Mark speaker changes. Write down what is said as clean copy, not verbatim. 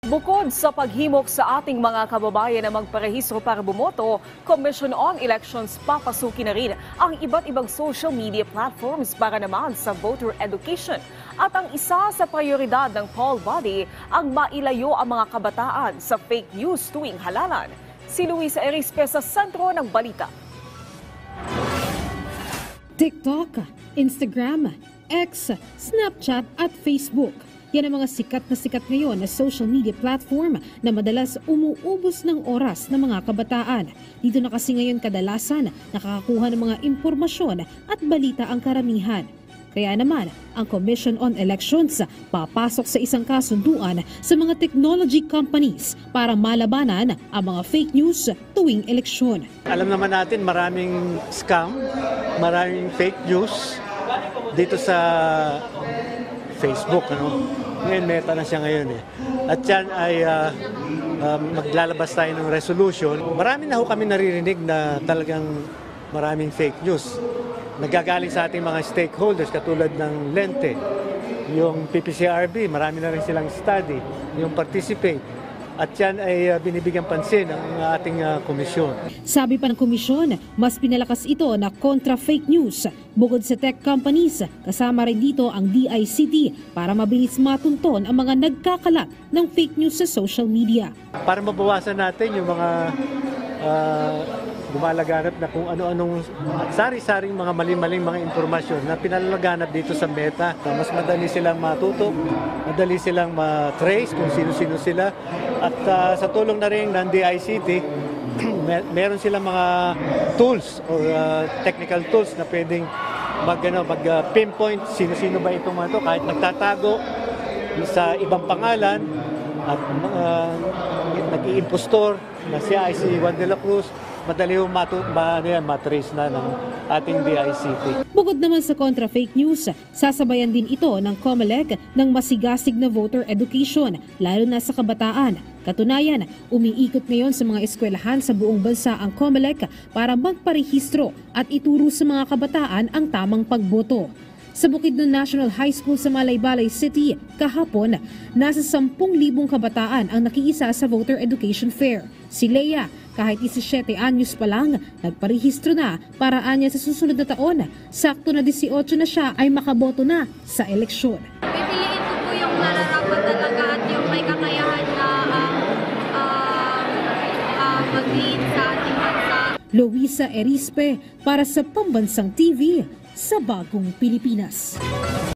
Speaker 1: Bukod sa paghimok sa ating mga kababayan na magparehistro para bumoto, Commission on Elections papasukin na rin ang iba't ibang social media platforms para naman sa voter education. At ang isa sa prioridad ng poll body ang mailayo ang mga kabataan sa fake news tuwing halalan. Si Luisa Erispe sa sentro ng balita.
Speaker 2: TikTok, Instagram, X, Snapchat at Facebook. Yan ang mga sikat ngayon na social media platform na madalas umuubos ng oras ng mga kabataan. Dito na kasi ngayon kadalasan nakakakuha ng mga impormasyon at balita ang karamihan. Kaya naman, ang Commission on Elections papasok sa isang kasunduan sa mga technology companies para malabanan ang mga fake news tuwing eleksyon.
Speaker 3: Alam naman natin maraming scam, maraming fake news dito sa Facebook, Ngayon, meta na siya ngayon eh. At yan ay maglalabas tayo ng resolution. Marami na ho kami naririnig na talagang maraming fake news. Nagagaling sa ating mga stakeholders katulad ng Lente, yung PPCRB, marami na rin silang study, yung Participate. At yan ay binibigyan pansin ng ating komisyon.
Speaker 2: Sabi pa ng komisyon, mas pinalakas ito na kontra fake news. Bukod sa tech companies, kasama rin dito ang DICT para mabilis matunton ang mga nagkakalat ng fake news sa social media.
Speaker 3: Para mabawasan natin yung mga lumalaganap na kung ano-anong sari-saring mga mali-maling mga impormasyon na pinalalaganap dito sa Meta. Mas madali silang matutok, madali silang matrace kung sino-sino sila. At sa tulong na rin ng DICT, meron silang mga tools or technical tools na pwedeng mag-pinpoint sino-sino ba itong mga ito. Kahit nagtatago sa ibang pangalan at nag-iimpostor na siya ay si Juan de la Cruz, madali yung matrace na ng ating DICT.
Speaker 2: Bukod naman sa kontra fake news, sasabayan din ito ng COMELEC ng masigasig na voter education, lalo na sa kabataan. Katunayan, umiikot ngayon sa mga eskwelahan sa buong bansa ang COMELEC para magparehistro at ituro sa mga kabataan ang tamang pagboto. Sa bukid ng National High School sa Malaybalay City, kahapon, nasa 10,000 kabataan ang nakiisa sa voter education fair. Si Leia, kahit 17 anyos pa lang, nagparehistro na para anya sa susunod na taon. Sakto na 18 na siya ay makaboto na sa eleksyon.
Speaker 4: Pipiliin ko po yung nararapat talaga at yung may kakayahan na mag-lead sa ating bansa.
Speaker 2: Luisa Erispe para sa Pambansang TV sa Bagong Pilipinas.